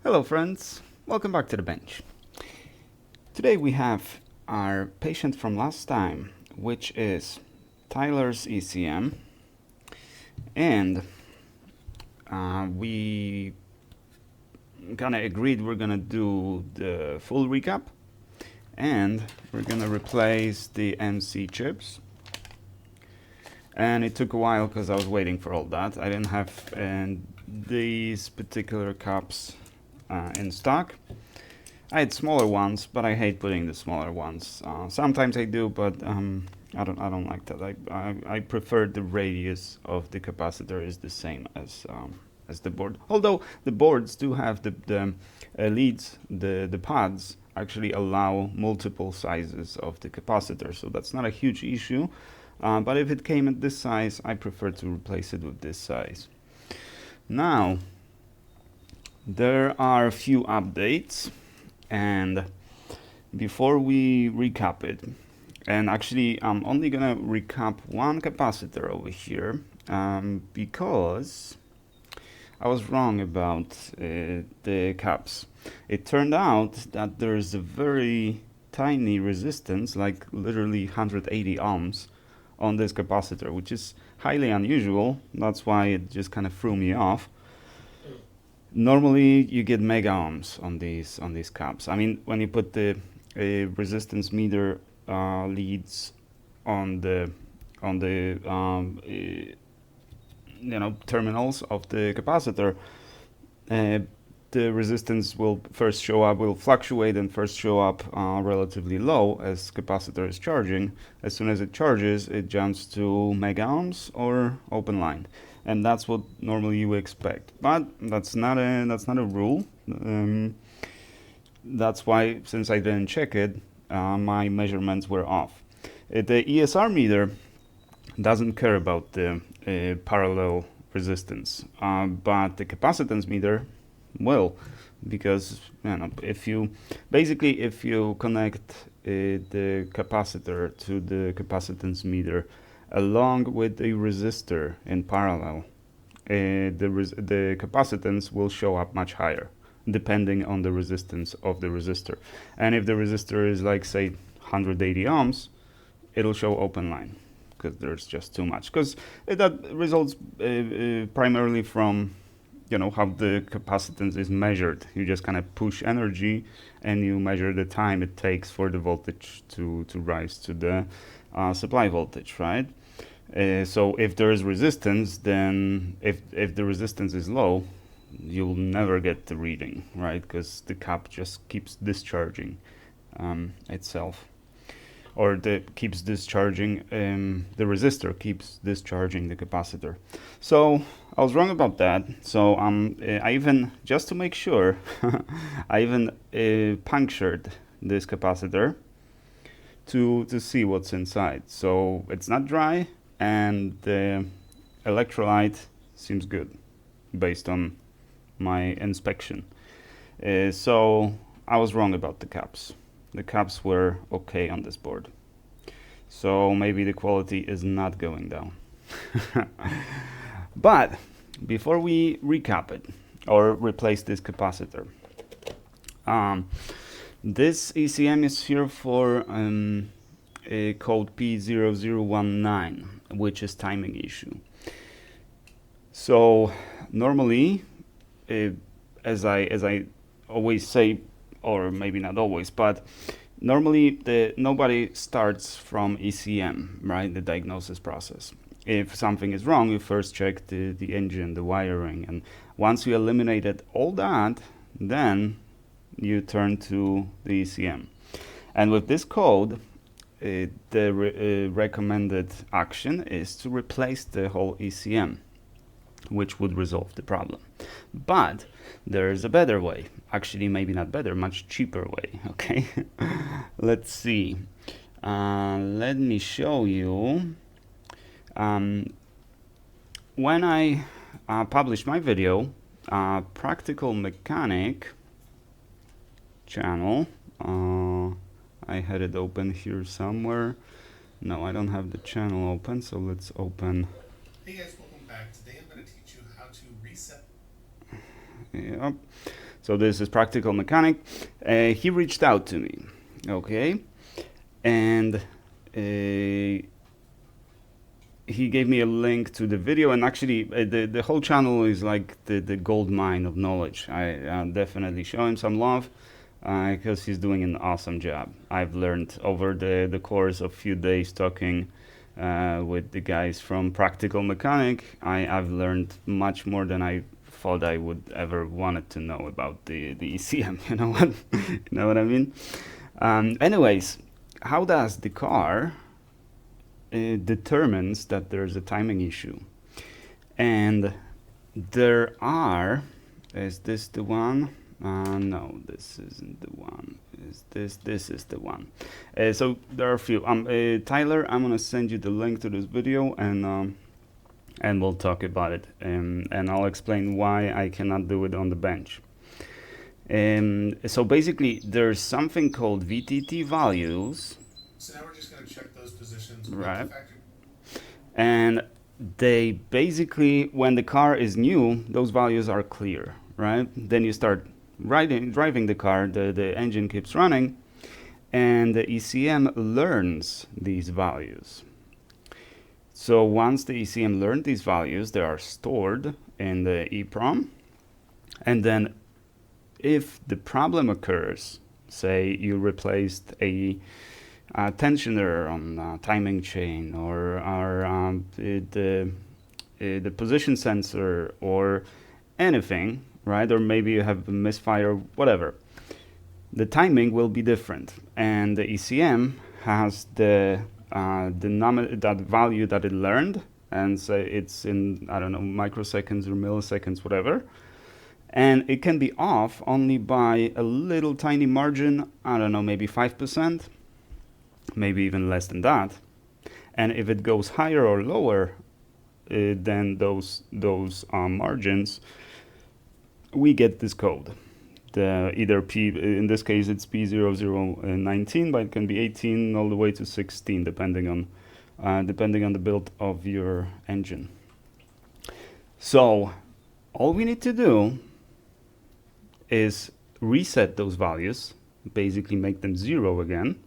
Hello friends, welcome back to the bench. Today we have our patient from last time, which is Tyler's ECM, and we kind of agreed we're gonna do the full recap, and we're gonna replace the MC chips. And it took a while because I was waiting for all that. I didn't have these particular cups in stock. I had smaller ones, but I hate putting the smaller ones. Sometimes I do, but I don't like that. I prefer the radius of the capacitor is the same as the board. Although the boards do have the leads, the pads actually allow multiple sizes of the capacitor, so that's not a huge issue. But if it came at this size, I prefer to replace it with this size. Now, there are a few updates, and before we recap it, and actually I'm only gonna recap one capacitor over here because I was wrong about the caps. It turned out that there's a very tiny resistance, like literally 180 ohms on this capacitor, which is highly unusual. That's why it just kind of threw me off. Normally you get mega ohms on these caps. I mean, when you put the resistance meter leads on the terminals of the capacitor, the resistance will fluctuate and first show up relatively low as capacitor is charging. As soon as it charges, it jumps to mega ohms or open line, and that's what normally you expect. But that's not a rule. That's why, since I didn't check it, my measurements were off. The ESR meter doesn't care about the parallel resistance, but the capacitance meter will, because if you connect the capacitor to the capacitance meter along with a resistor in parallel, the capacitance will show up much higher depending on the resistance of the resistor. And if the resistor is like, say, 180 ohms, it'll show open line because there's just too much, because that results primarily from how the capacitance is measured. You just kind of push energy and you measure the time it takes for the voltage to rise to the supply voltage, right? So if there is resistance, then if the resistance is low, you'll never get the reading, right? Because the cap just keeps discharging itself, or the resistor keeps discharging the capacitor. So I was wrong about that. So I even, just to make sure, I even punctured this capacitor to see what's inside. So it's not dry, and the electrolyte seems good based on my inspection. So I was wrong about the caps. The caps were okay on this board. So maybe the quality is not going down. But before we recap it or replace this capacitor, this ECM is here for a code P0019, which is timing issue. So normally, as I always say, or maybe not always, but normally nobody starts from ECM, right? The diagnosis process. If something is wrong, you first check the engine, the wiring, and once you eliminated all that, then you turn to the ECM. And with this code, the recommended action is to replace the whole ECM, which would resolve the problem. But there's a better way. Actually, maybe not better, much cheaper way, okay? Let's see. Let me show you. When I published my video, Practical Mechanic channel, I had it open here somewhere. No, I don't have the channel open, so let's open. Hey guys, welcome back. Today I'm going to teach you how to reset. Yep. So this is Practical Mechanic. He reached out to me, okay, and he gave me a link to the video, and actually the whole channel is like the gold mine of knowledge. I definitely show him some love because he's doing an awesome job. I've learned over the course of a few days talking with the guys from Practical Mechanic. I've learned much more than I thought I would ever wanted to know about the ECM. You know what? You know what I mean? Anyways, how does the car determines that there's a timing issue? And there are, is this the one? No, this isn't the one. This is the one. So there are a few. Tyler, I'm gonna send you the link to this video, and we'll talk about it, and I'll explain why I cannot do it on the bench. So basically, there's something called VTT values. So now we're just going to check those positions. Right. And they basically, when the car is new, those values are clear, right? Then you start driving the car, the engine keeps running, and the ECM learns these values. So once the ECM learned these values, they are stored in the EEPROM, and then if the problem occurs, say you replaced a tensioner on a timing chain, or the position sensor, or anything, right? Or maybe you have a misfire, whatever. The timing will be different, and the ECM has that value that it learned, and say it's in, I don't know, microseconds or milliseconds, whatever. And it can be off only by a little tiny margin, I don't know, maybe 5%, maybe even less than that. And if it goes higher or lower than those margins, we get this code. Either P, in this case it's P0019, but it can be 18 all the way to 16, depending on the build of your engine. So all we need to do is reset those values, basically make them 0 again.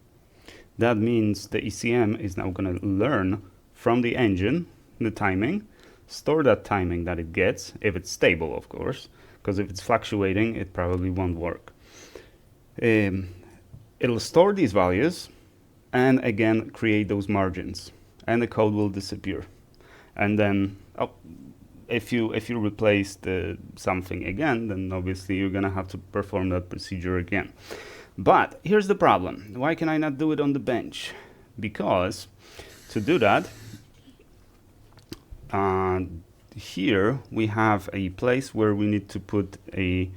That means the ECM is now going to learn from the engine the timing, store that timing that it gets, if it's stable, of course, because if it's fluctuating, it probably won't work. It'll store these values and again create those margins, and the code will disappear. And then if you replace something again, then obviously you're gonna have to perform that procedure again. But here's the problem. Why can I not do it on the bench? Because to do that, here we have a place where we need to put a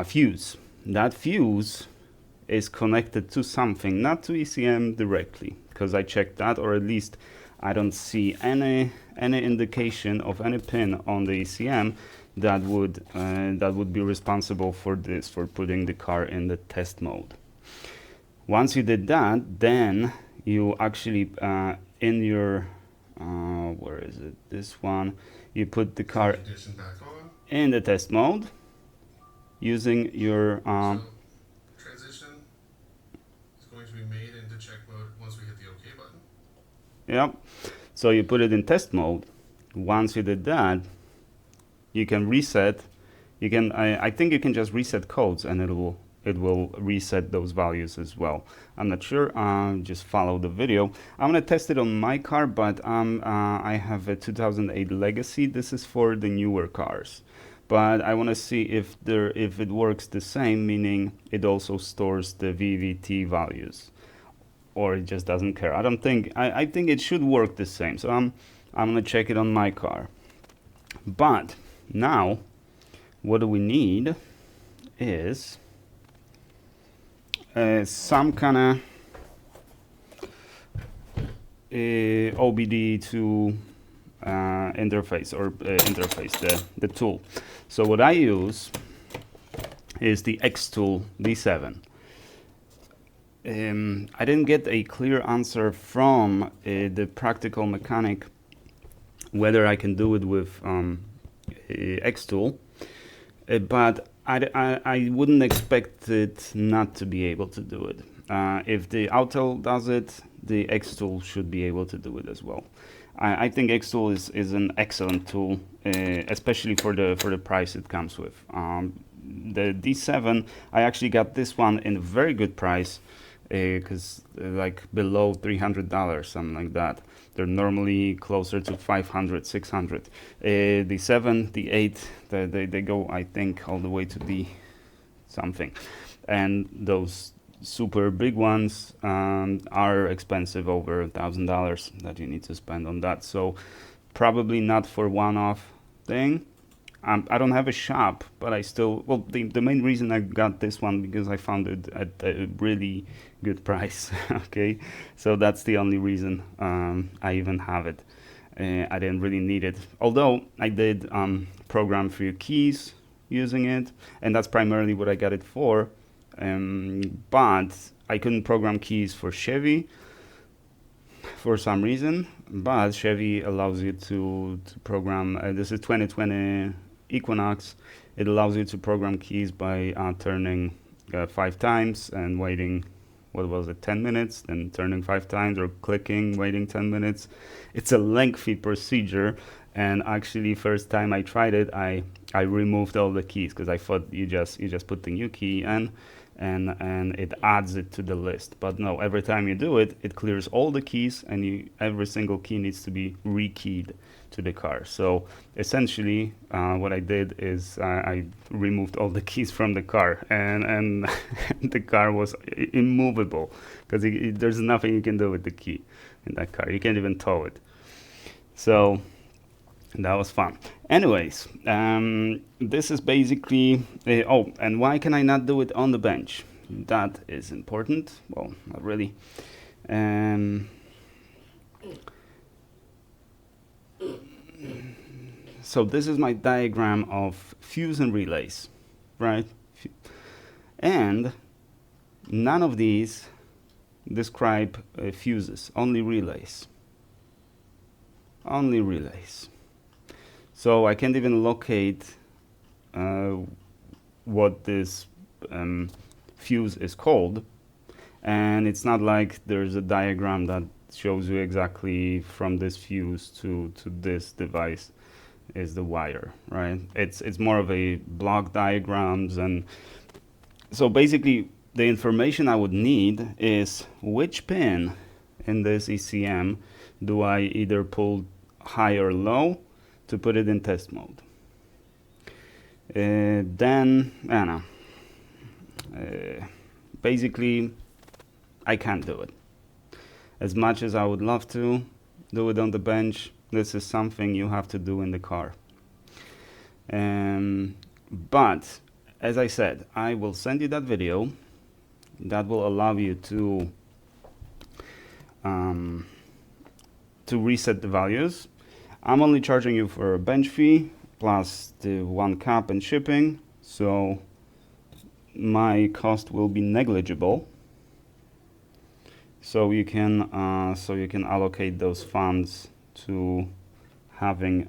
fuse. That fuse is connected to something, not to ECM directly, because I checked that, or at least I don't see any indication of any pin on the ECM that would be responsible for this, for putting the car in the test mode. Once you did that, then you actually in your where is it? This one. You put the car in the test mode using your transition is going to be made into check mode once we hit the OK button. Yep. So you put it in test mode. Once you did that, you can reset. You can. I think you can just reset codes, and it will reset those values as well. I'm not sure. Just follow the video. I'm gonna test it on my car, but I have a 2008 Legacy. This is for the newer cars, but I want to see if it works the same, meaning it also stores the VVT values, or it just doesn't care. I don't think. I think it should work the same. So I'm gonna check it on my car. But now, what do we need is some kind of OBD2 interface, or interface, the tool. So what I use is the X tool D7. I didn't get a clear answer from the Practical Mechanic whether I can do it with X tool, but I wouldn't expect it not to be able to do it. If the Autel does it, the Xtool should be able to do it as well. I think Xtool is an excellent tool, especially for the price it comes with. The D7, I actually got this one in a very good price, because like below $300, something like that. They're normally closer to 500, 600. The 7, the 8, they go, I think, all the way to the something. And those super big ones are expensive, over $1,000 that you need to spend on that. So probably not for one-off thing. I don't have a shop, but I still, well, the main reason I got this one because I found it at a really good price. Okay, so that's the only reason I even have it. I didn't really need it, although I did program for keys using it, and that's primarily what I got it for. But I couldn't program keys for Chevy for some reason, but Chevy allows you to program, this is 2020 Equinox, it allows you to program keys by turning 5 times and waiting, what was it, 10 minutes, then turning 5 times, or clicking, waiting 10 minutes. It's a lengthy procedure, and actually first time I tried it, I removed all the keys because I thought you just put the new key in and it adds it to the list. But no, every time you do it, it clears all the keys, and every single key needs to be rekeyed to the car. So essentially what I did is I removed all the keys from the car, and the car was immovable because there's nothing you can do with the key in that car. You can't even tow it. So that was fun. Anyways, this is basically, oh, and why can I not do it on the bench? That is important. Well, not really. So this is my diagram of fuse and relays, right? And none of these describe fuses, only relays. Only relays. So I can't even locate what this fuse is called, and it's not like there's a diagram that shows you exactly from this fuse to this device is the wire, right? It's more of a block diagrams, and so basically the information I would need is which pin in this ECM do I either pull high or low to put it in test mode. Then, I don't know, basically I can't do it. As much as I would love to do it on the bench, this is something you have to do in the car. But as I said, I will send you that video that will allow you to reset the values. I'm only charging you for a bench fee plus the 1 cap and shipping, so my cost will be negligible. So you can allocate those funds to having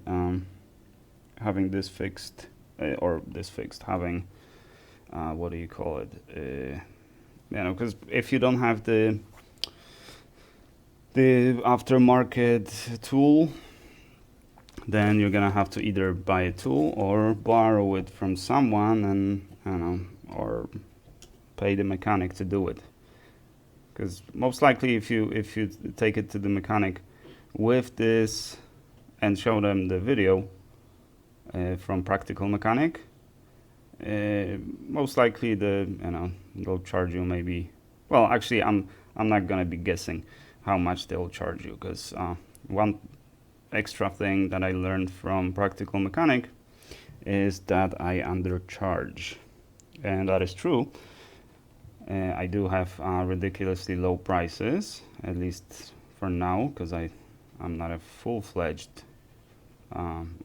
this fixed, having what do you call it? You know, because if you don't have the aftermarket tool, then you're gonna have to either buy a tool or borrow it from someone, and I don't know, or pay the mechanic to do it. Because most likely, if you take it to the mechanic with this and show them the video from Practical Mechanic, most likely they'll charge you maybe. Well, actually, I'm not gonna be guessing how much they'll charge you, because one extra thing that I learned from Practical Mechanic is that I undercharge, and that is true. I do have ridiculously low prices, at least for now, because I'm not a full-fledged,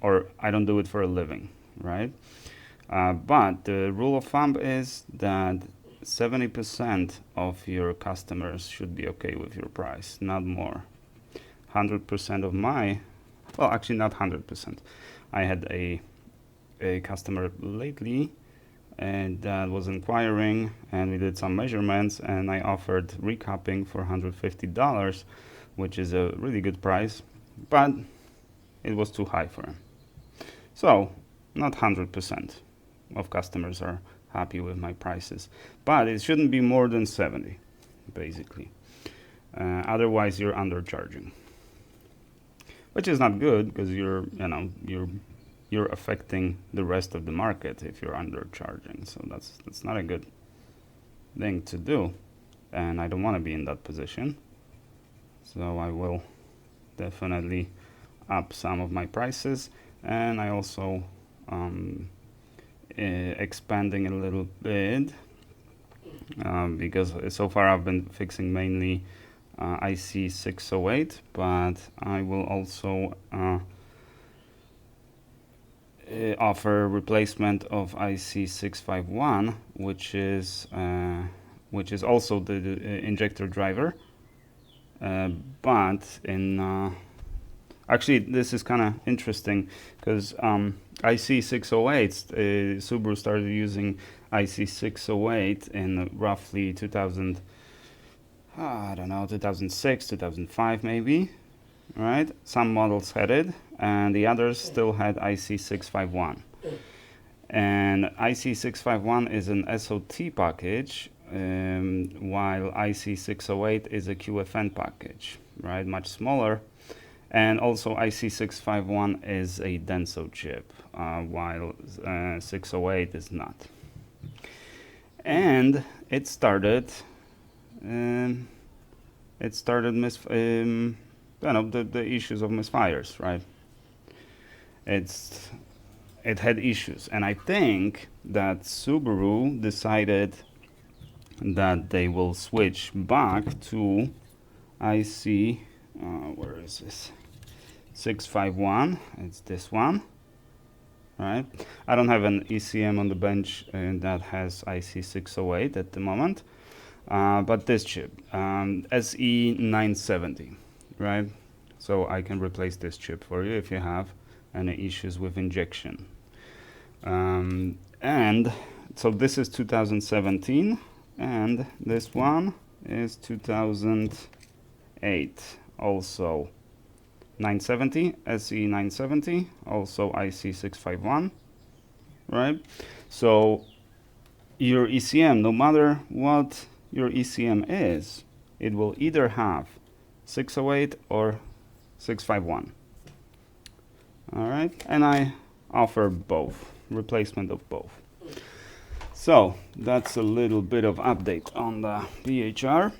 or I don't do it for a living, right? But the rule of thumb is that 70% of your customers should be okay with your price, not more. 100% of well, actually not 100%. I had a customer lately and that was inquiring, and we did some measurements, and I offered recapping for $150, which is a really good price, but it was too high for him. So not 100% of customers are happy with my prices, but it shouldn't be more than 70 basically. Otherwise you're undercharging, which is not good, because you're affecting the rest of the market if you're undercharging. So that's not a good thing to do, and I don't want to be in that position. So I will definitely up some of my prices, and I also expanding a little bit, because so far I've been fixing mainly IC 608, but I will also offer replacement of IC 651, which is also the injector driver, but in actually this is kind of interesting, because IC 608, Subaru started using IC 608 in roughly 2000, I don't know, 2006, 2005 maybe, right? Some models had it, and the others still had IC 651. And IC 651 is an SOT package, while IC 608 is a QFN package, right? Much smaller. And also IC 651 is a Denso chip, while 608 is not. And it started the issues of misfires, right? It had issues, and I think that Subaru decided that they will switch back to IC, where is this? 651, it's this one, right? I don't have an ECM on the bench that has IC 608 at the moment, but this chip, SE970, right? So I can replace this chip for you if you have any issues with injection. And so this is 2017, and this one is 2008, also 970, SE970, also IC 651, right? So your ECM, no matter what your ECM is, it will either have 608 or 651. All right, and I offer both, replacement of both. So that's a little bit of update on the VHR.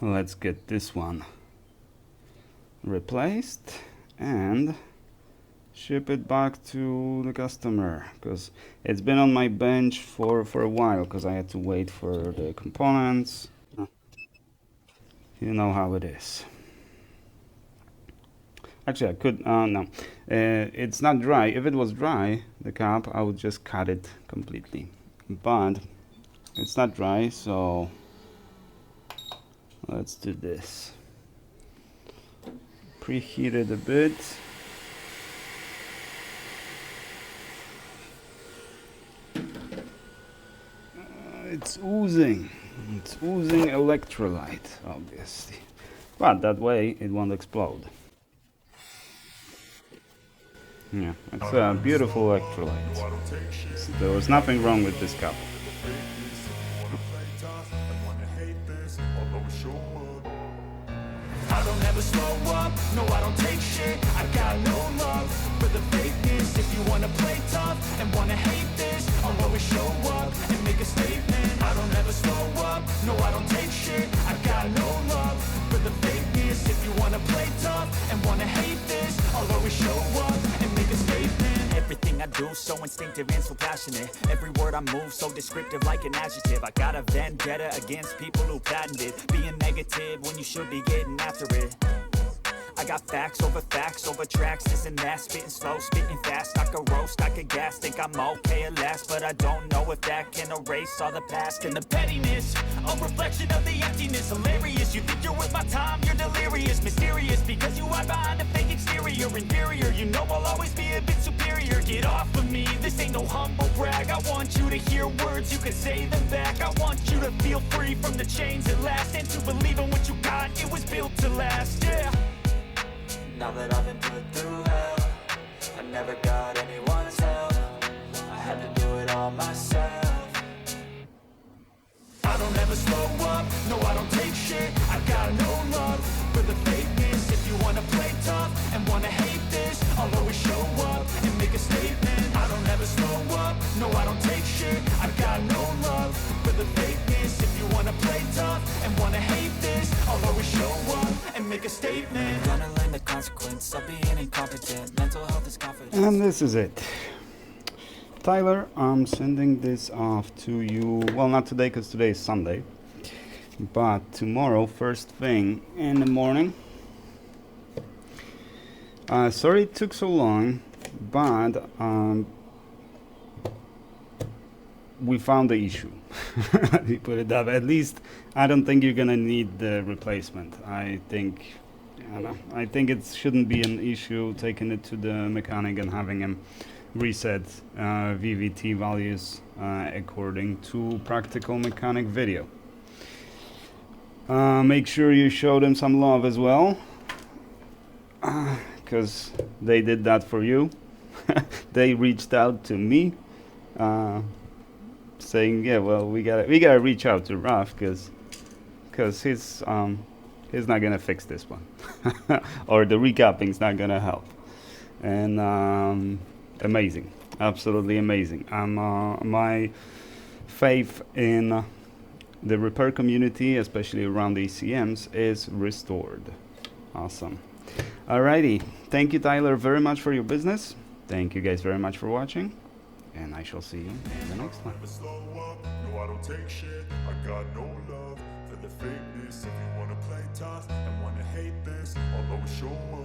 Let's get this one replaced and ship it back to the customer, because it's been on my bench for a while, because I had to wait for the components. You know how it is. Actually, I could, no, it's not dry. If it was dry, the cap, I would just cut it completely, but it's not dry, so let's do this. Preheat it a bit. It's oozing. It's oozing electrolyte, obviously. But that way it won't explode. Yeah, it's a beautiful electrolyte. There was nothing wrong with this cup. I don't ever slow up, no I don't take shit. I got no love for the fakeness. If you wanna play tough and wanna hate this, I'll always show up and make a statement. I don't ever slow up, no I don't take shit. I got no love for the fakeness. If you wanna play tough and wanna hate this, I'll always show up and make a statement. Everything I do so instinctive and so passionate. Every word I move so descriptive like an adjective. I got a vendetta against people who patented being negative when you should be getting after it. I I got facts over tracks, isn't that? Spitting slow, spitting fast, I could roast, I could gas. Think I'm okay at last, but I don't know if that can erase all the past. And the pettiness, a reflection of the emptiness. Hilarious, you think you're worth my time, you're delirious. Mysterious, because you hide behind a fake exterior. Inferior, you know I'll always be a bit superior. Get off of me, this ain't no humble brag. I want you to hear words, you can say them back. I want you to feel free from the chains at last, and to believe in what you got, it was built to last, yeah. Now that I've been put through hell, I never got anyone's help, I had to do it all myself. I don't ever slow up, no I don't take shit, I got no love for the fakeness. If you wanna play tough and wanna hate this, I'll always show up and make a statement. I don't ever slow up, no I don't take shit, I got no love for the fakeness. If you wanna play tough and wanna hate this, I'll always show up and make a statement. I'm gonna learn the consequence of being incompetent. Mental health is confidence. And this is it. Tyler, I'm sending this off to you, well, not today because today is Sunday, but tomorrow, first thing in the morning. Sorry it took so long, but we found the issue. We put it up. At least I don't think you're gonna need the replacement. I think it shouldn't be an issue taking it to the mechanic and having him reset VVT values according to practical mechanic video. Make sure you show them some love as well, because they did that for you. They reached out to me saying, yeah, well, we gotta reach out to Raf because he's not gonna fix this one or the recapping's not gonna help. And amazing, absolutely amazing. My faith in the repair community, especially around the ECMs, is restored. Awesome. Alrighty, thank you, Tyler, very much for your business. Thank you guys very much for watching, and I shall see you in the next one. Never slow up, no I don't take shit, I got no love for the fakeness. If you wanna play tough and wanna hate this, I'll always show up